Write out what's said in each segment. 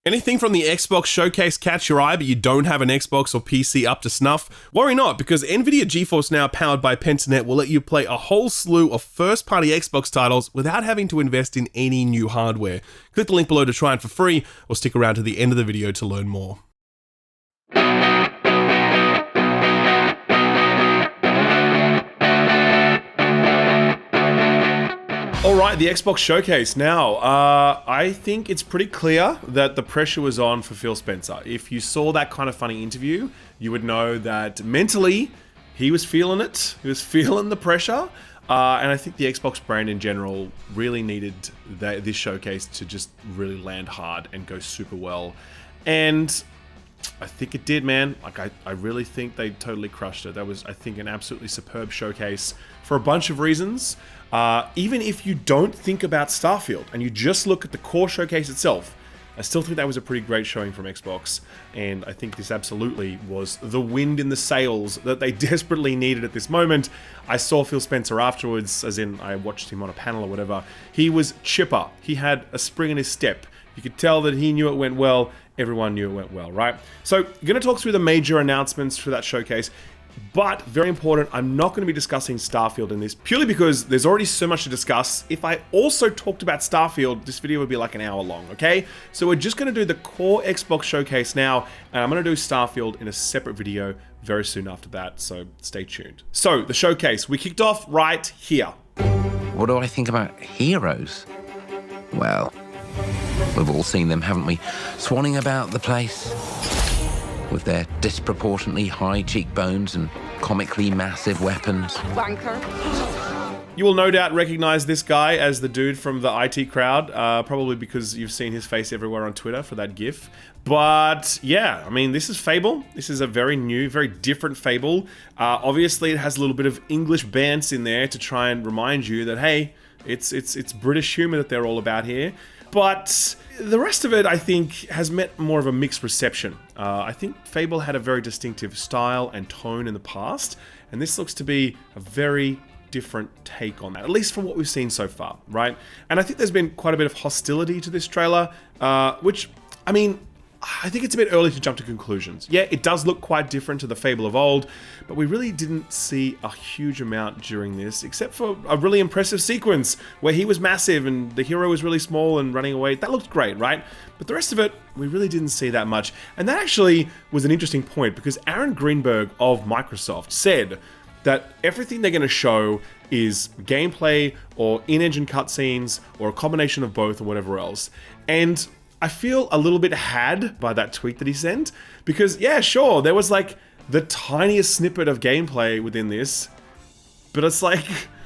Anything from the Xbox showcase catch your eye, but you don't have an Xbox or PC up to snuff? Worry not, because Nvidia GeForce Now, powered by Pentanet, will let you play a whole slew of first-party Xbox titles without having to invest in any new hardware. Click the link below to try it for free, or stick around to the end of the video to learn more. Alright, the Xbox showcase. Now, I think it's pretty clear that the pressure was on for Phil Spencer. If you saw that kind of funny interview, you would know that mentally, he was feeling it. He was feeling the pressure. And I think the Xbox brand in general really needed this showcase to just really land hard and go super well. And I think it did, man. Like, I really think they totally crushed it. That was, I think, an absolutely superb showcase for a bunch of reasons. Even if you don't think about Starfield and you just look at the core showcase itself, I still think that was a pretty great showing from Xbox. And I think this absolutely was the wind in the sails that they desperately needed at this moment. I saw Phil Spencer afterwards, as in I watched him on a panel or whatever. He was chipper. He had a spring in his step. You could tell that he knew it went well. Everyone knew it went well, right? So, I'm going to talk through the major announcements for that showcase. But, very important, I'm not going to be discussing Starfield in this, purely because there's already so much to discuss. If I also talked about Starfield, this video would be like an hour long, okay? So we're just going to do the core Xbox showcase now, and I'm going to do Starfield in a separate video very soon after that, so stay tuned. So, the showcase, we kicked off right here. What do I think about heroes? Well, we've all seen them, haven't we? Swanning about the place with their disproportionately high cheekbones and comically massive weapons. Wanker. You will no doubt recognize this guy as the dude from the IT crowd, probably because you've seen his face everywhere on Twitter for that GIF. But yeah, I mean, this is Fable. This is a very new, very different Fable. Obviously, it has a little bit of English bands in there to try and remind you that, hey, it's British humor that they're all about here. But the rest of it, I think, has met more of a mixed reception. I think Fable had a very distinctive style and tone in the past, and this looks to be a very different take on that, at least from what we've seen so far, right? And I think there's been quite a bit of hostility to this trailer, which, I mean, I think it's a bit early to jump to conclusions. Yeah, it does look quite different to the Fable of old, but we really didn't see a huge amount during this, except for a really impressive sequence where he was massive and the hero was really small and running away. That looked great, right? But the rest of it, we really didn't see that much. And that actually was an interesting point, because Aaron Greenberg of Microsoft said that everything they're going to show is gameplay or in-engine cutscenes or a combination of both or whatever else. And I feel a little bit had by that tweet that he sent, because yeah, sure, there was like the tiniest snippet of gameplay within this, but it's like,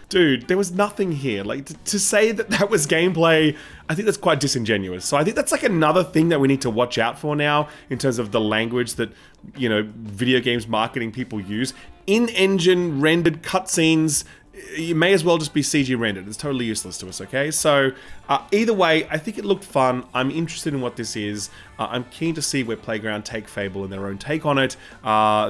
dude, there was nothing here. Like, to say that that was gameplay, I think that's quite disingenuous. So I think that's like another thing that we need to watch out for now in terms of the language that, you know, video games marketing people use. In-engine rendered cutscenes, you may as well just be CG rendered. It's totally useless to us, okay? So, either way, I think it looked fun. I'm interested in what this is. I'm keen to see where Playground take Fable and their own take on it.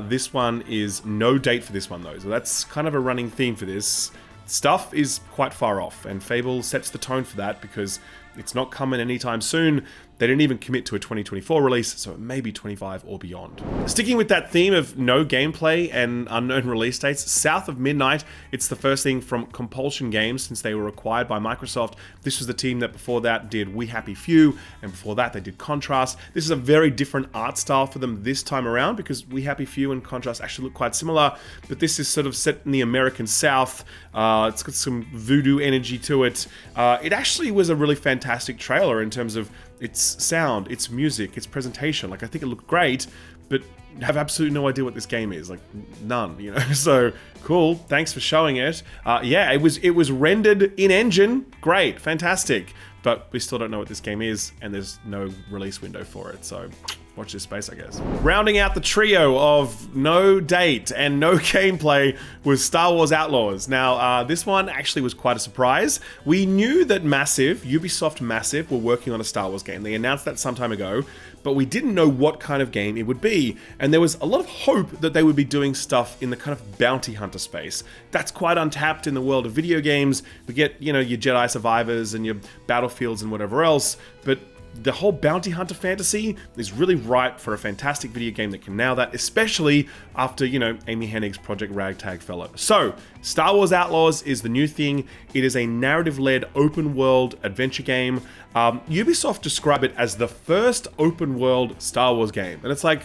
This one is no date for this one, though. So that's kind of a running theme for this. Stuff is quite far off, and Fable sets the tone for that because it's not coming anytime soon. They didn't even commit to a 2024 release, so it may be 25 or beyond. Sticking with that theme of no gameplay and unknown release dates, South of Midnight, it's the first thing from Compulsion Games since they were acquired by Microsoft. This was the team that before that did We Happy Few, and before that they did Contrast. This is a very different art style for them this time around, because We Happy Few and Contrast actually look quite similar, but this is sort of set in the American South. It's got some voodoo energy to it. It actually was a really fantastic trailer in terms of its sound, its music, its presentation. Like, I think it looked great, but have absolutely no idea what this game is. Like, none, you know? So, cool, thanks for showing it. Yeah, it was rendered in-engine, great, fantastic. But we still don't know what this game is, and there's no release window for it, so watch this space, I guess. Rounding out the trio of no date and no gameplay was Star Wars Outlaws. Now, this one actually was quite a surprise. We knew that Ubisoft Massive, were working on a Star Wars game. They announced that some time ago, but we didn't know what kind of game it would be. And there was a lot of hope that they would be doing stuff in the kind of bounty hunter space. That's quite untapped in the world of video games. We get, you know, your Jedi Survivors and your Battlefields and whatever else, but the whole bounty hunter fantasy is really ripe for a fantastic video game that can nail that, especially after, you know, Amy Hennig's Project Ragtag fell over. So, Star Wars Outlaws is the new thing. It is a narrative-led open-world adventure game. Ubisoft describe it as the first open-world Star Wars game. And it's like,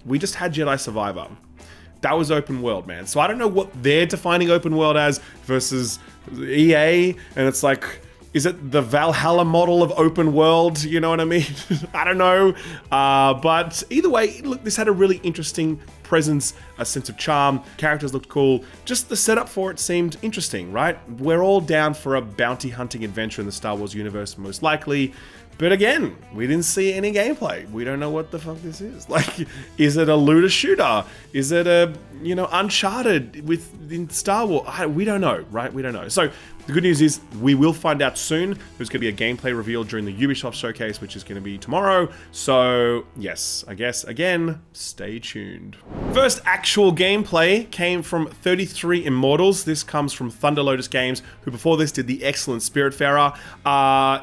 we just had Jedi Survivor. That was open world, man. So I don't know what they're defining open world as versus EA. And it's like, is it the Valhalla model of open world? You know what I mean? I don't know. But either way, look, this had a really interesting presence, a sense of charm. Characters looked cool. Just the setup for it seemed interesting, right? We're all down for a bounty hunting adventure in the Star Wars universe, most likely. But again, we didn't see any gameplay. We don't know what the fuck this is. Like, is it a looter shooter? Is it a, you know, Uncharted in Star Wars? We don't know, right? We don't know. So the good news is we will find out soon. There's going to be a gameplay reveal during the Ubisoft showcase, which is going to be tomorrow. So yes, I guess, again, stay tuned. First actual gameplay came from 33 Immortals. This comes from Thunder Lotus Games, who before this did the excellent Spiritfarer.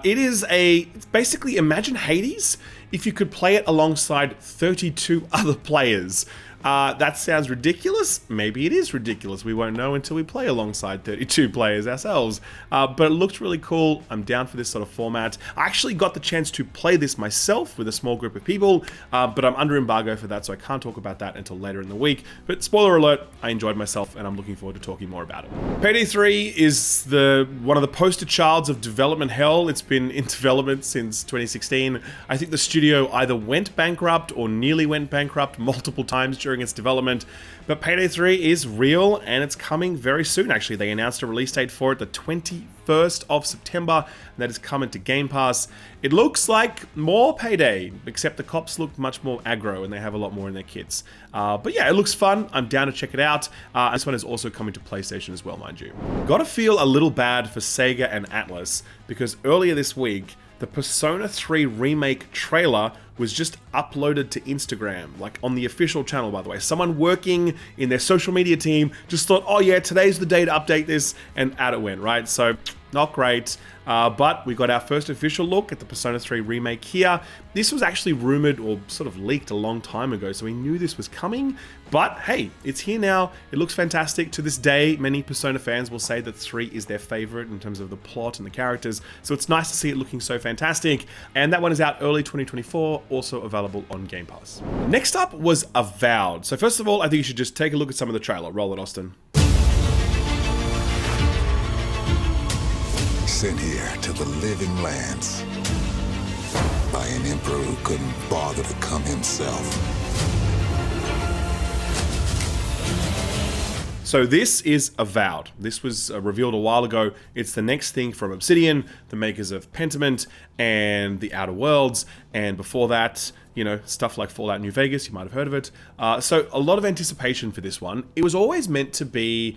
It's basically, imagine Hades if you could play it alongside 32 other players. That sounds ridiculous. Maybe it is ridiculous. We won't know until we play alongside 32 players ourselves. But it looked really cool. I'm down for this sort of format. I actually got the chance to play this myself with a small group of people, but I'm under embargo for that, so I can't talk about that until later in the week. But spoiler alert, I enjoyed myself, and I'm looking forward to talking more about it. Payday 3 is one of the poster childs of development hell. It's been in development since 2016. I think the studio either went bankrupt or nearly went bankrupt multiple times during its development, but Payday 3 is real and it's coming very soon. Actually, they announced a release date for it, the 21st of September, and that is coming to Game Pass. It looks like more Payday, except the cops look much more aggro and they have a lot more in their kits. But yeah, it looks fun. I'm down to check it out. This one is also coming to PlayStation as well, mind you. Gotta feel a little bad for Sega and Atlas, because earlier this week, the Persona 3 Remake trailer was just uploaded to Instagram, like on the official channel, by the way. Someone working in their social media team just thought, oh yeah, today's the day to update this, and out it went, right? So, not great. But we got our first official look at the Persona 3 Remake here. This was actually rumored or sort of leaked a long time ago, so we knew this was coming. But hey, it's here now. It looks fantastic. To this day, many Persona fans will say that 3 is their favorite in terms of the plot and the characters. So it's nice to see it looking so fantastic. And that one is out early 2024, also available on Game Pass. Next up was Avowed. So first of all, I think you should just take a look at some of the trailer. Roll it, Austin. Sent here to the living lands by an emperor who couldn't bother to come himself. So this is Avowed. This was revealed a while ago. It's the next thing from Obsidian, the makers of Pentiment and The Outer Worlds, and before that, you know, stuff like Fallout New Vegas, you might have heard of it. So a lot of anticipation for this one. It was always meant to be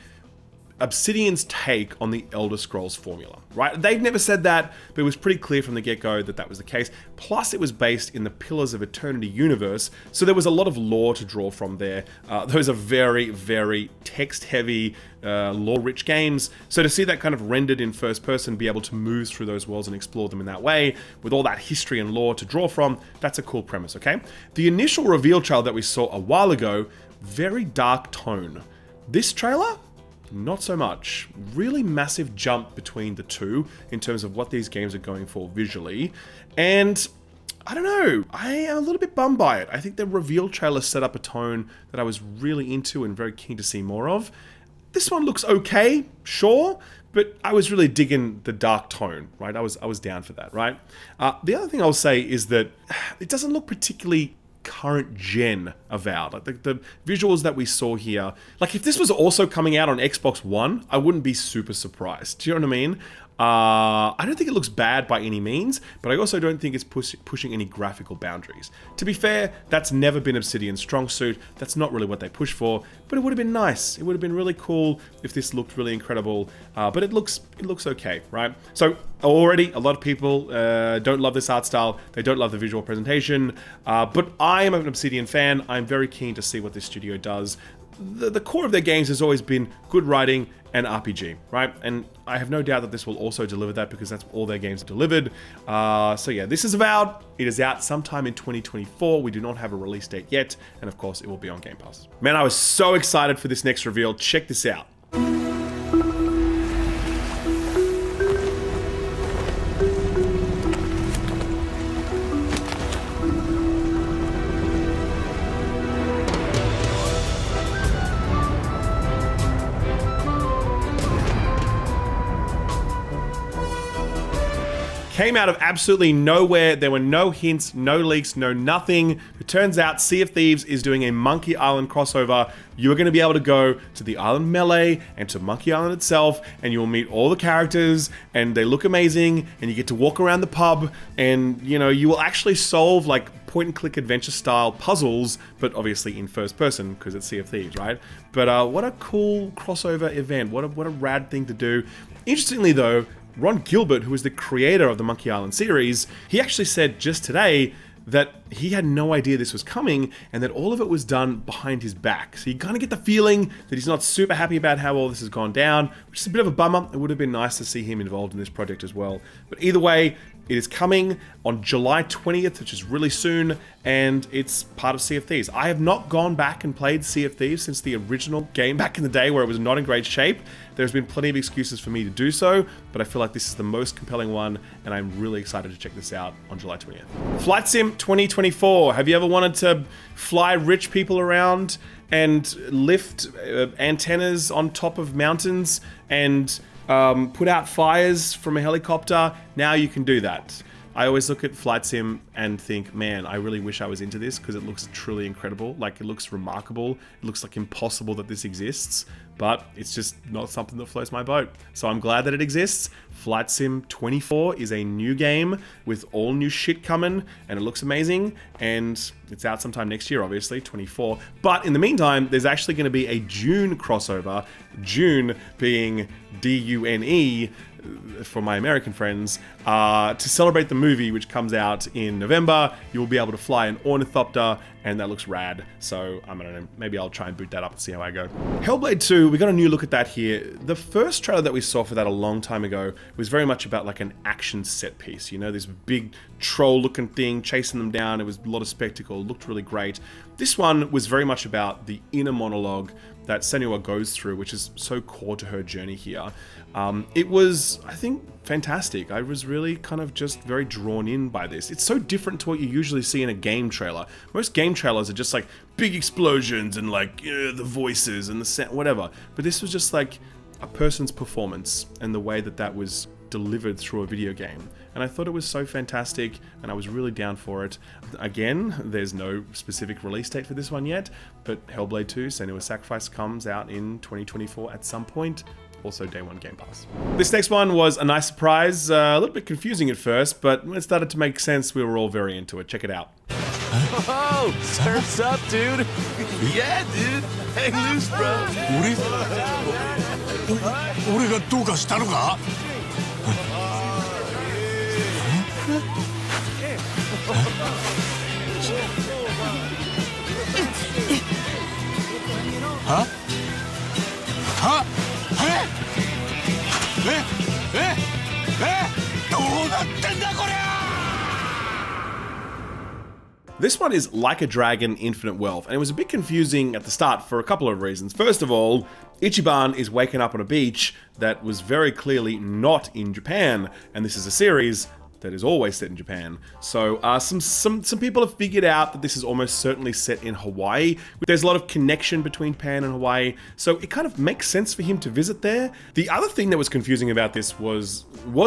Obsidian's take on the Elder Scrolls formula, right? They've never said that, but it was pretty clear from the get-go that that was the case. Plus, it was based in the Pillars of Eternity universe, so there was a lot of lore to draw from there. Those are very, very text-heavy, lore-rich games, so to see that kind of rendered in first person, be able to move through those worlds and explore them in that way, with all that history and lore to draw from, that's a cool premise, okay? The initial reveal trailer that we saw a while ago, very dark tone. This trailer? Not so much. Really massive jump between the two in terms of what these games are going for visually. And I don't know, I am a little bit bummed by it. I think the reveal trailer set up a tone that I was really into and very keen to see more of. This one looks okay, sure, but I was really digging the dark tone, right? I was down for that, right? The other thing I'll say is that it doesn't look particularly current gen Avowed. Like the visuals that we saw here, like if this was also coming out on Xbox One, I wouldn't be super surprised. Do you know what I mean? I don't think it looks bad by any means, but I also don't think it's pushing any graphical boundaries. To be fair, that's never been Obsidian's strong suit. That's not really what they push for, but it would have been nice. It would have been really cool if this looked really incredible, but it looks okay, right? So already a lot of people don't love this art style. They don't love the visual presentation, but I am an Obsidian fan. I'm very keen to see what this studio does. the core of their games has always been good writing and RPG, right? And I have no doubt that this will also deliver that because that's all their games have delivered. So yeah, this is Avowed. It is out sometime in 2024. We do not have a release date yet. And of course, it will be on Game Pass. Man, I was so excited for this next reveal. Check this out. Came out of absolutely nowhere. There were no hints, no leaks, no nothing. It turns out Sea of Thieves is doing a Monkey Island crossover. You're going to be able to go to the island Melee and to Monkey Island itself, and you'll meet all the characters, and they look amazing, and you get to walk around the pub, and you know, you will actually solve like point and click adventure style puzzles, but obviously in first person because it's Sea of Thieves, right? But what a cool crossover event. What a rad thing to do. Interestingly though, Ron Gilbert, who is the creator of the Monkey Island series, he actually said just today that he had no idea this was coming and that all of it was done behind his back. So you kind of get the feeling that he's not super happy about how all this has gone down, which is a bit of a bummer. It would have been nice to see him involved in this project as well. But either way, it is coming on July 20th, which is really soon, and it's part of Sea of Thieves. I have not gone back and played Sea of Thieves since the original game back in the day where it was not in great shape. There's been plenty of excuses for me to do so, but I feel like this is the most compelling one, and I'm really excited to check this out on July 20th. Flight Sim 2024. Have you ever wanted to fly rich people around and lift antennas on top of mountains and put out fires from a helicopter? Now you can do that. I always look at Flight Sim and think, man, I really wish I was into this because it looks truly incredible. Like, it looks remarkable. It looks like impossible that this exists, but it's just not something that floats my boat. So I'm glad that it exists. Flight Sim 24 is a new game with all new shit coming, and it looks amazing, and it's out sometime next year, obviously, 24. But in the meantime, there's actually going to be a June crossover, June being D-U-N-E, for my American friends, to celebrate the movie, which comes out in November. You'll be able to fly an ornithopter, and that looks rad. So I don't know, maybe I'll try and boot that up and see how I go. Hellblade 2, we got a new look at that here. The first trailer that we saw for that a long time ago was very much about like an action set piece. You know, this big troll-looking thing chasing them down. It was a lot of spectacle. It looked really great. This one was very much about the inner monologue that Senua goes through, which is so core to her journey here. It was, I think, fantastic. I was really kind of just very drawn in by this. It's so different to what you usually see in a game trailer. Most game trailers are just like big explosions and like the voices and the sound, whatever. But this was just like a person's performance and the way that that was delivered through a video game. And I thought it was so fantastic, and I was really down for it. Again, there's no specific release date for this one yet, but Hellblade 2, Senua's Sacrifice, comes out in 2024 at some point. Also Day 1 Game Pass. This next one was a nice surprise, a little bit confusing at first, but when it started to make sense, we were all very into it. Check it out. Oh, surf's up, dude. Yeah, dude. Hang loose, bro. 俺がどうかしたのかははどうなってんだこりゃ This one is Like a Dragon Infinite Wealth, and it was a bit confusing at the start for a couple of reasons. First of all, Ichiban is waking up on a beach that was very clearly not in Japan, and this is a series that is always set in Japan. So some people have figured out that this is almost certainly set in Hawaii. There's a lot of connection between Japan and Hawaii, so it kind of makes sense for him to visit there. The other thing that was confusing about this was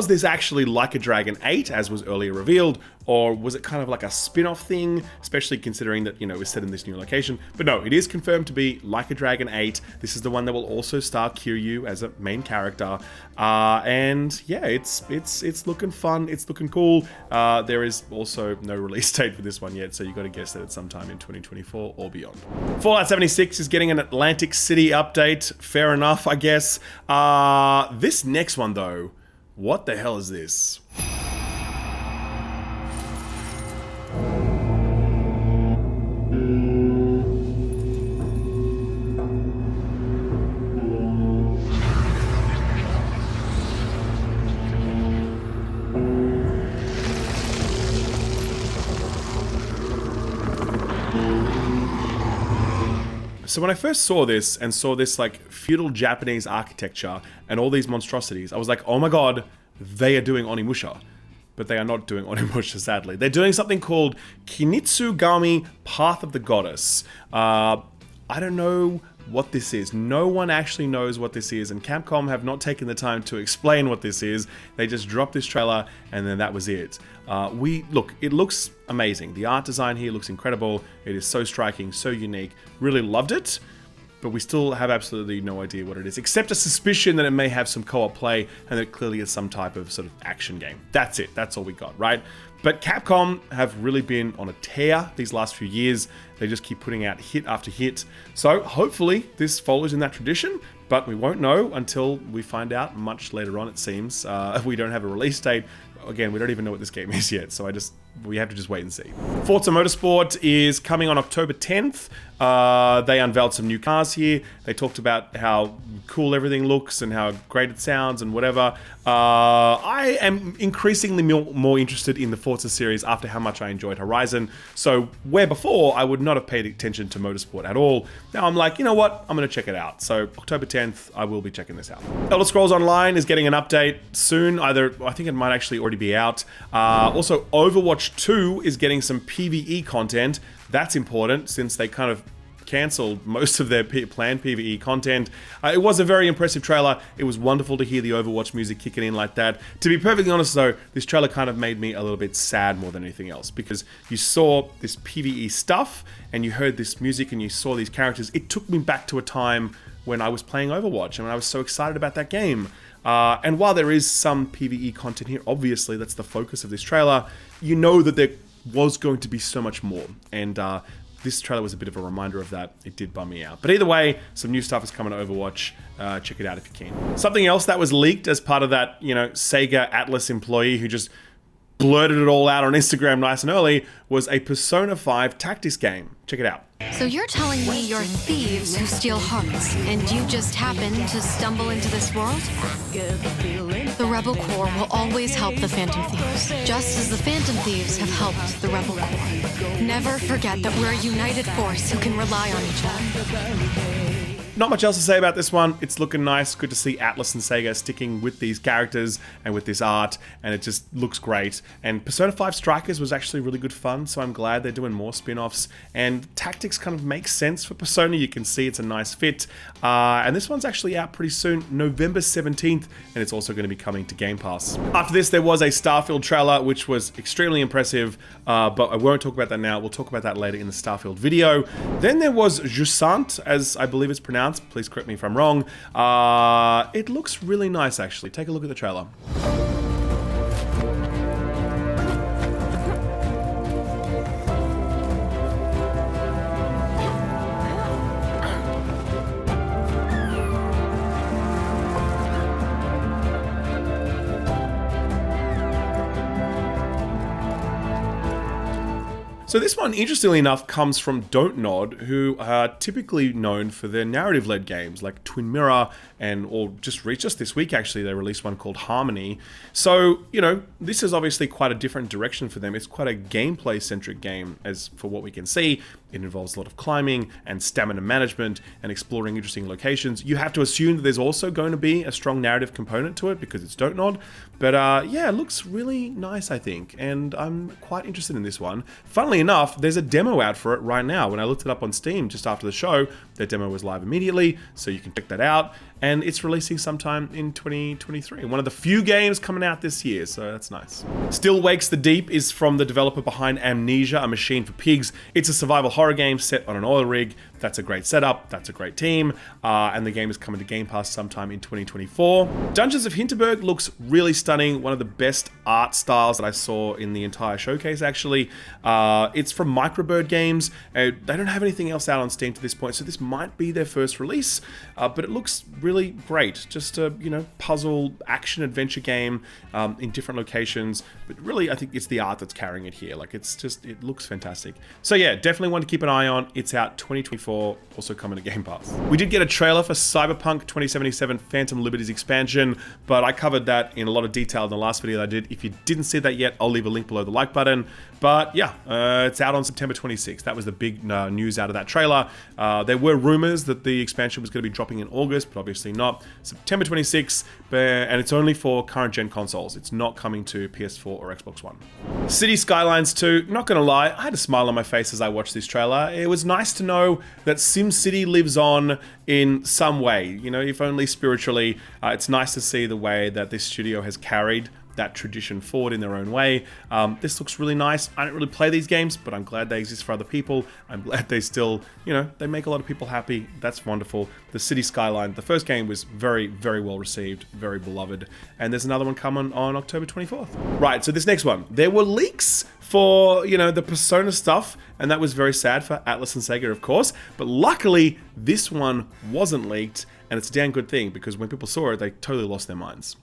this actually Like a Dragon 8, as was earlier revealed, or was it kind of like a spin-off thing, especially considering that, you know, it's set in this new location? But no, it is confirmed to be Like a Dragon 8. This is the one that will also star Kiryu as a main character. And yeah, it's looking fun, it's looking cool. There is also no release date for this one yet, so you got to guess that it's sometime in 2024 or beyond. Fallout 76 is getting an Atlantic City update. Fair enough, I guess. This next one though, what the hell is this? So when I first saw this and saw this like feudal Japanese architecture and all these monstrosities, I was like, oh my god, they are doing Onimusha. But they are not doing Onimusha, sadly. They're doing something called Kinitsugami Path of the Goddess. I don't know what this is. No one actually knows what this is, and Capcom have not taken the time to explain what this is. They just dropped this trailer, and then that was it. Look, it looks amazing. The art design here looks incredible. It is so striking, so unique. Really loved it, but we still have absolutely no idea what it is, except a suspicion that it may have some co-op play, and that it clearly is some type of sort of action game. That's it. That's all we got, right? But Capcom have really been on a tear these last few years. They just keep putting out hit after hit. So hopefully this follows in that tradition, but we won't know until we find out much later on, it seems. We don't have a release date. Again, we don't even know what this game is yet, so we have to just wait and see. Forza Motorsport is coming on October 10th. They unveiled some new cars here. They talked about how cool everything looks and how great it sounds and whatever. I am increasingly more interested in the Forza series after how much I enjoyed Horizon. So where before I would not have paid attention to Motorsport at all, now I'm like, you know what, I'm going to check it out. So October 10th, I will be checking this out. Elder Scrolls Online is getting an update soon. I think it might actually already be out. Also, Overwatch 2 is getting some PvE content. That's important since they kind of cancelled most of their planned PvE content. It was a very impressive trailer. It was wonderful to hear the Overwatch music kicking in like that. To be perfectly honest though, this trailer kind of made me a little bit sad more than anything else, because you saw this PvE stuff and you heard this music and you saw these characters. It took me back to a time when I was playing Overwatch and I was so excited about that game. And while there is some PvE content here, obviously that's the focus of this trailer, you know that there was going to be so much more. And this trailer was a bit of a reminder of that. It did bum me out. But either way, some new stuff is coming to Overwatch. Check it out if you can. Something else that was leaked as part of that, Sega Atlas employee who just blurted it all out on Instagram nice and early was a Persona 5 tactics game. Check it out. So you're telling me you're thieves who steal hearts, and you just happened to stumble into this world? The Rebel Corps will always help the Phantom Thieves, just as the Phantom Thieves have helped the Rebel Corps. Never forget that we're a united force who can rely on each other. Not much else to say about this one. It's looking nice. Good to see Atlas and Sega sticking with these characters and with this art, and it just looks great. And Persona 5 Strikers was actually really good fun, so I'm glad they're doing more spin-offs. And tactics kind of makes sense for Persona. You can see it's a nice fit. And this one's actually out pretty soon, November 17th, and it's also going to be coming to Game Pass. After this, there was a Starfield trailer, which was extremely impressive, but I won't talk about that now. We'll talk about that later in the Starfield video. Then there was Jusant, as I believe it's pronounced. Please correct me if I'm wrong. It looks really nice, actually. Take a look at the trailer. So this one, interestingly enough, comes from Don't Nod, who are typically known for their narrative-led games like Twin Mirror or just this week actually, they released one called Harmony. So, this is obviously quite a different direction for them. It's quite a gameplay-centric game, as for what we can see. It involves a lot of climbing and stamina management and exploring interesting locations. You have to assume that there's also going to be a strong narrative component to it because it's Don't Nod. But yeah, it looks really nice, I think, and I'm quite interested in this one. Funnily enough, there's a demo out for it right now. When I looked it up on Steam just after the show, the demo was live immediately, so you can check that out. And it's releasing sometime in 2023. One of the few games coming out this year, so that's nice. Still Wakes the Deep is from the developer behind Amnesia, A Machine for Pigs. It's a survival horror game set on an oil rig. That's a great setup, that's a great team, and the game is coming to Game Pass sometime in 2024. Dungeons of Hinterberg looks really stunning, one of the best art styles that I saw in the entire showcase, actually. It's from Microbird Games. They don't have anything else out on Steam to this point, so this might be their first release, but it looks really great. Just a, puzzle, action-adventure game in different locations, but really, I think it's the art that's carrying it here. Like, it looks fantastic. So yeah, definitely one to keep an eye on. It's out 2024. Also coming to Game Pass. We did get a trailer for Cyberpunk 2077 Phantom Liberties expansion, but I covered that in a lot of detail in the last video that I did. If you didn't see that yet, I'll leave a link below the like button. But yeah, it's out on September 26th. That was the big news out of that trailer. There were rumors that the expansion was going to be dropping in August, but obviously not. September 26th, and it's only for current gen consoles. It's not coming to PS4 or Xbox One. City Skylines 2, not gonna lie, I had a smile on my face as I watched this trailer. It was nice to know that SimCity lives on in some way, you know, if only spiritually. It's nice to see the way that this studio has carried that tradition forward in their own way. This looks really nice. I don't really play these games, but I'm glad they exist for other people. I'm glad they still, you know, they make a lot of people happy. That's wonderful. The City Skyline, the first game was very, very well received, very beloved. And there's another one coming on October 24th. Right, so this next one. There were leaks for, you know, the Persona stuff, and that was very sad for Atlas and Sega, of course. But luckily, this one wasn't leaked, and it's a damn good thing, because when people saw it, they totally lost their minds.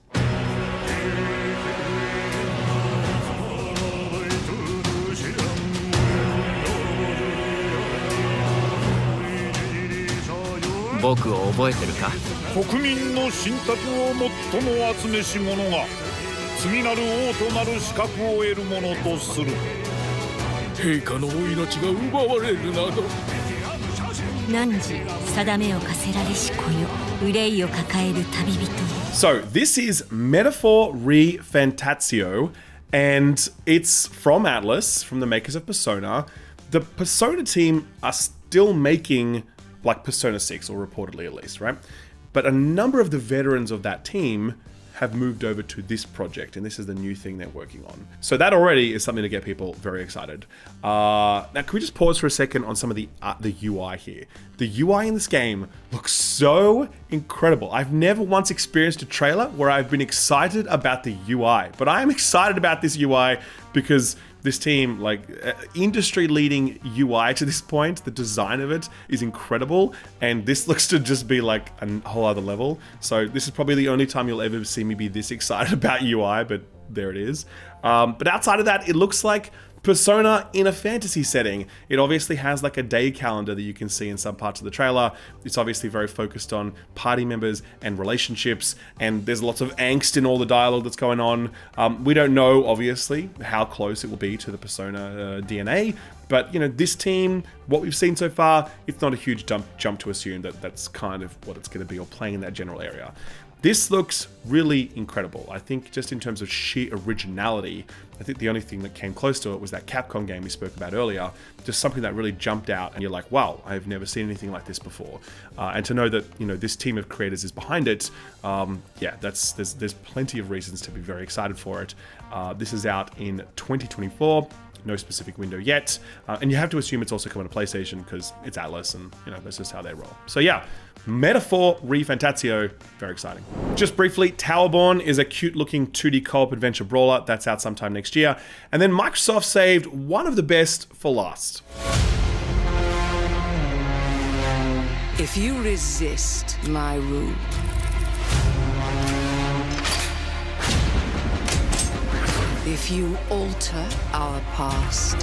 僕を覚えてるか。国民の信託を最も集めし者が次なる王となる資格を得るものとする。陛下のお命が奪われるなど。汝定めを課せられし子よ、憂いを抱える旅人。 So this is Metaphor Re Fantatio, and it's from Atlas, from the makers of Persona. The Persona team are still making like Persona 6, or reportedly at least, right? But a number of the veterans of that team have moved over to this project, and this is the new thing they're working on. So that already is something to get people very excited. Now, can we just pause for a second on some of the UI here? The UI in this game looks so incredible. I've never once experienced a trailer where I've been excited about the UI, but I am excited about this UI because this team, like, industry-leading UI to this point, the design of it is incredible, and this looks to just be like a whole other level. So this is probably the only time you'll ever see me be this excited about UI, but there it is. But outside of that, it looks like Persona in a fantasy setting. It obviously has like a day calendar that you can see in some parts of the trailer. It's obviously very focused on party members and relationships, and there's lots of angst in all the dialogue that's going on. We don't know, obviously, how close it will be to the Persona DNA, but you know, this team, what we've seen so far, it's not a huge jump to assume that that's kind of what it's going to be, or playing in that general area. This looks really incredible. I think just in terms of sheer originality, I think the only thing that came close to it was that Capcom game we spoke about earlier. Just something that really jumped out, and you're like, wow, I've never seen anything like this before. And to know that, you know, this team of creators is behind it, yeah, there's plenty of reasons to be very excited for it. This is out in 2024. No specific window yet, and you have to assume it's also coming to PlayStation because it's Atlas, and you know, that's just how they roll. So yeah, Metaphor Re Fantatio, very exciting. Just briefly, Towerborn is a cute-looking 2D co-op adventure brawler that's out sometime next year, and then Microsoft saved one of the best for last. If you resist my rule, if you alter our past,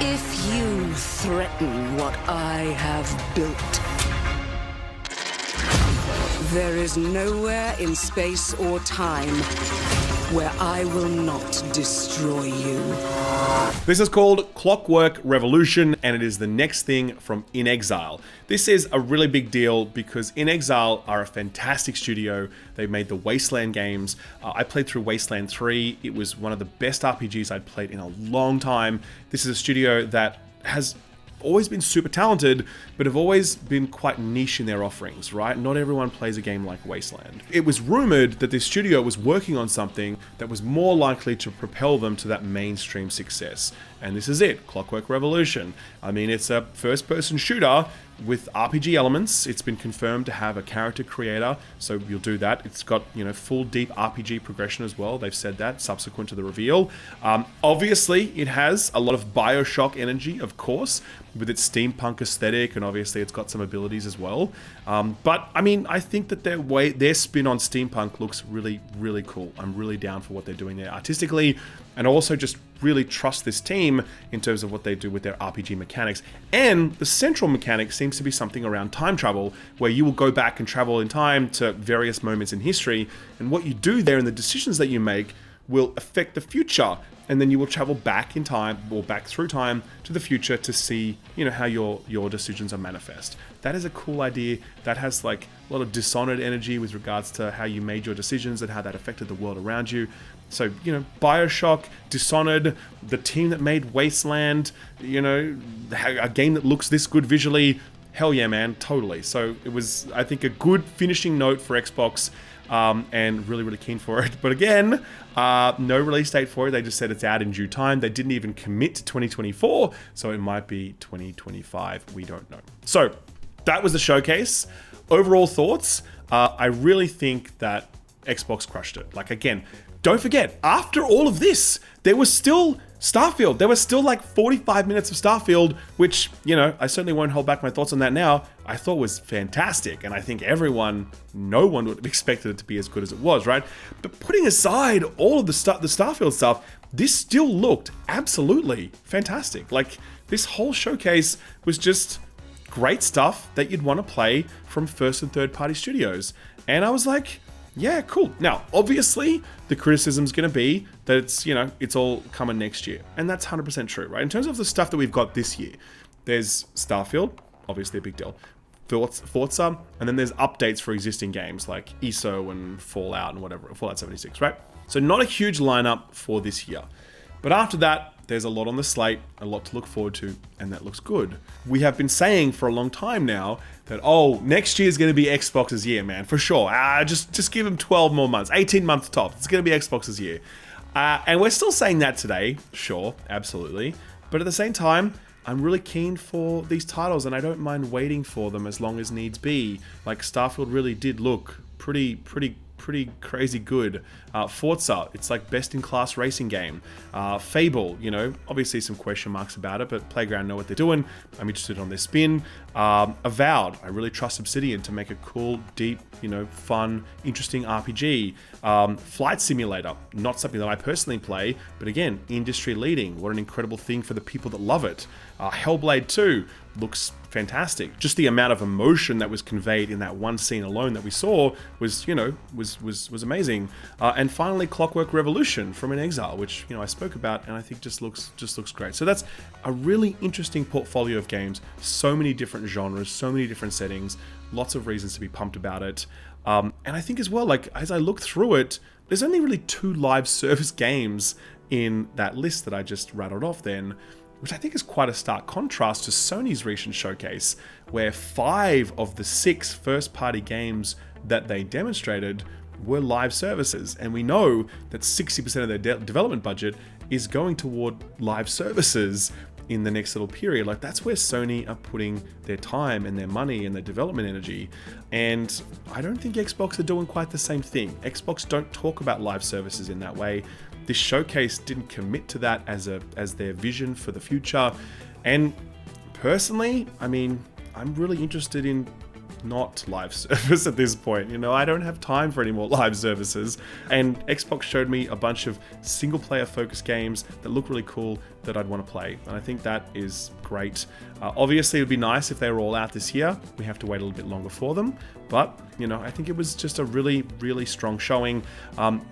if you threaten what I have built, there is nowhere in space or time where I will not destroy you. This is called Clockwork Revolution, and it is the next thing from In Exile. This is a really big deal because In Exile are a fantastic studio. They made the Wasteland games. I played through Wasteland 3. It was one of the best RPGs I'd played in a long time. This is a studio that has always been super talented, but have always been quite niche in their offerings, right? Not everyone plays a game like Wasteland. It was rumored that this studio was working on something that was more likely to propel them to that mainstream success. And this is it, Clockwork Revolution. I mean, it's a first-person shooter with RPG elements. It's been confirmed to have a character creator, so you'll do that. It's got, you know, full deep RPG progression as well. They've said that subsequent to the reveal. Obviously, it has a lot of Bioshock energy, of course, with its steampunk aesthetic, and obviously it's got some abilities as well. But I mean, I think that their spin on steampunk looks really, really cool. I'm really down for what they're doing there artistically, and also just really trust this team in terms of what they do with their RPG mechanics. And the central mechanic seems to be something around time travel, where you will go back and travel in time to various moments in history, and what you do there and the decisions that you make will affect the future, and then you will travel back in time, or back through time to the future to see, you know, how your decisions are manifest. That is a cool idea. That has like a lot of Dishonored energy with regards to how you made your decisions and how that affected the world around you. So, you know, Bioshock, Dishonored, the team that made Wasteland, you know, a game that looks this good visually, hell yeah, man, totally. So it was, I think, a good finishing note for Xbox, and really, really keen for it. But again, no release date for it. They just said it's out in due time. They didn't even commit to 2024, so it might be 2025. We don't know. So that was the showcase. Overall thoughts, I really think that Xbox crushed it. Like, again, don't forget, after all of this, there was still Starfield. There was still like 45 minutes of Starfield, which, you know, I certainly won't hold back my thoughts on that now. I thought was fantastic, and I think no one would have expected it to be as good as it was, right? But putting aside all of the Starfield stuff, this still looked absolutely fantastic. Like, this whole showcase was just great stuff that you'd want to play from first and third party studios. And I was like, yeah, cool. Now, obviously, the criticism is going to be that it's, you know, it's all coming next year. And that's 100% true, right? In terms of the stuff that we've got this year, there's Starfield, obviously a big deal, Forza, and then there's updates for existing games like ESO and Fallout and whatever, Fallout 76, right? So not a huge lineup for this year. But after that, there's a lot on the slate, a lot to look forward to, and that looks good. We have been saying for a long time now that, oh, next year is going to be Xbox's year, man, for sure. Just give them 12 more months, 18 months top. It's going to be Xbox's year. And we're still saying that today, sure, absolutely. But at the same time, I'm really keen for these titles, and I don't mind waiting for them as long as needs be. Like, Starfield really did look pretty crazy good. Forza, it's like best-in-class racing game. Fable, you know, obviously some question marks about it, but Playground know what they're doing. I'm interested on their spin. Avowed, I really trust Obsidian to make a cool, deep, you know, fun, interesting RPG. Flight Simulator, not something that I personally play, but again, industry leading. What an incredible thing for the people that love it. Hellblade 2 looks fantastic. Just the amount of emotion that was conveyed in that one scene alone that we saw was, you know, was amazing. And finally, Clockwork Revolution from In Exile, which, you know, I spoke about, and I think just looks great. So that's a really interesting portfolio of games. So many different genres, so many different settings, lots of reasons to be pumped about it. And I think as well, like, as I look through it, there's only really 2 live service games in that list that I just rattled off then, which I think is quite a stark contrast to Sony's recent showcase, where 5 of the 6 first-party games that they demonstrated were live services. And we know that 60% of their development budget is going toward live services in the next little period. Like, that's where Sony are putting their time and their money and their development energy. And I don't think Xbox are doing quite the same thing. Xbox don't talk about live services in that way. This showcase didn't commit to that as their vision for the future. And personally, I mean, I'm really interested in not live service at this point. You know, I don't have time for any more live services. And Xbox showed me a bunch of single player focused games that look really cool that I'd want to play. And I think that is great. Obviously, it would be nice if they were all out this year. We have to wait a little bit longer for them. But, you know, I think it was just a really, really strong showing,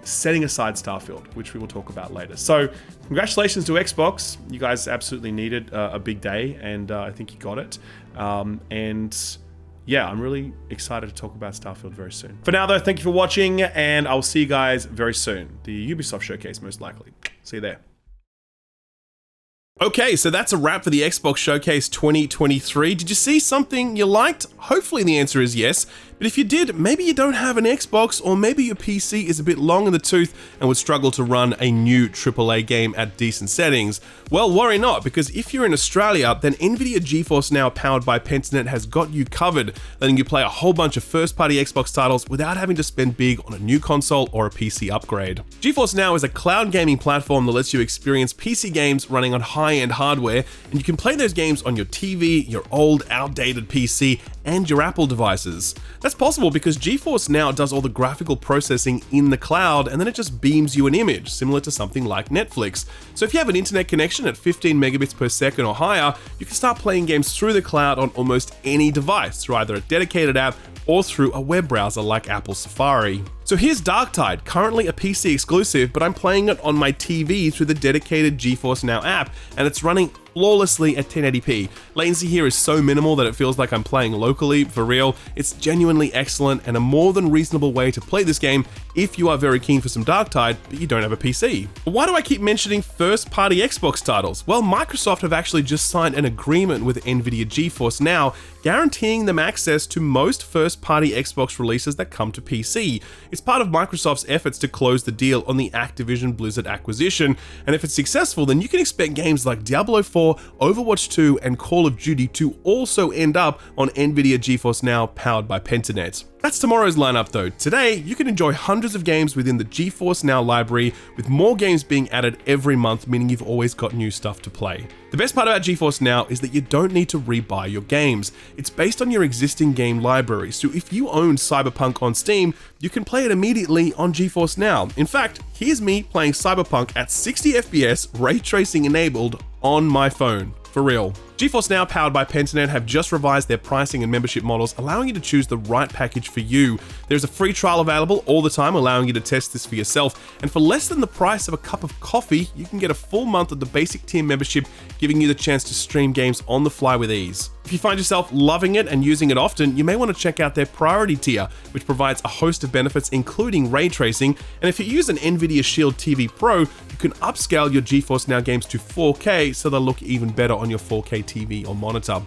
setting aside Starfield, which we will talk about later. So congratulations to Xbox. You guys absolutely needed a big day, and I think you got it. And yeah, I'm really excited to talk about Starfield very soon. For now, though, thank you for watching, and I'll see you guys very soon. The Ubisoft showcase, most likely. See you there. Okay, so that's a wrap for the Xbox Showcase 2023. Did you see something you liked? Hopefully the answer is yes. But if you did, maybe you don't have an Xbox, or maybe your PC is a bit long in the tooth and would struggle to run a new AAA game at decent settings. Well, worry not, because if you're in Australia, then Nvidia GeForce Now powered by Pentanet has got you covered, letting you play a whole bunch of first-party Xbox titles without having to spend big on a new console or a PC upgrade. GeForce Now is a cloud gaming platform that lets you experience PC games running on high-end hardware, and you can play those games on your TV, your old, outdated PC, and your Apple devices. That's possible because GeForce Now does all the graphical processing in the cloud, and then it just beams you an image, similar to something like Netflix. So if you have an internet connection at 15 megabits per second or higher, you can start playing games through the cloud on almost any device, through either a dedicated app or through a web browser like Apple Safari. So here's Darktide, currently a PC exclusive, but I'm playing it on my TV through the dedicated GeForce Now app, and it's running flawlessly at 1080p. Latency here is so minimal that it feels like I'm playing locally, for real. It's genuinely excellent and a more than reasonable way to play this game if you are very keen for some Darktide, but you don't have a PC. Why do I keep mentioning first-party Xbox titles? Well, Microsoft have actually just signed an agreement with Nvidia GeForce Now, guaranteeing them access to most first-party Xbox releases that come to PC. It's part of Microsoft's efforts to close the deal on the Activision Blizzard acquisition, and if it's successful, then you can expect games like Diablo 4, Overwatch 2, and Call of Duty to also end up on Nvidia GeForce Now powered by Pentanet. That's tomorrow's lineup though. Today, you can enjoy hundreds of games within the GeForce Now library, with more games being added every month, meaning you've always got new stuff to play. The best part about GeForce Now is that you don't need to rebuy your games. It's based on your existing game library, so if you own Cyberpunk on Steam, you can play it immediately on GeForce Now. In fact, here's me playing Cyberpunk at 60 FPS, ray tracing enabled on my phone. For real. GeForce Now, powered by Pentanet, have just revised their pricing and membership models, allowing you to choose the right package for you. There's a free trial available all the time, allowing you to test this for yourself. And for less than the price of a cup of coffee, you can get a full month of the basic tier membership, giving you the chance to stream games on the fly with ease. If you find yourself loving it and using it often, you may want to check out their priority tier, which provides a host of benefits, including ray tracing. And if you use an Nvidia Shield TV Pro, you can upscale your GeForce Now games to 4K so they'll look even better on your 4K TV or monitor.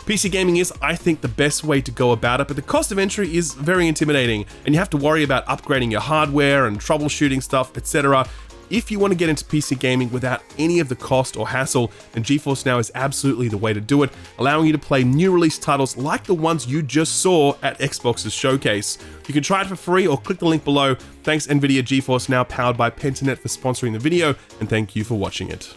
PC gaming is, I think, the best way to go about it, but the cost of entry is very intimidating, and you have to worry about upgrading your hardware and troubleshooting stuff, etc. If you want to get into PC gaming without any of the cost or hassle, then GeForce Now is absolutely the way to do it, allowing you to play new release titles like the ones you just saw at Xbox's showcase. You can try it for free or click the link below. Thanks Nvidia GeForce Now, powered by Pentanet, for sponsoring the video, and thank you for watching it.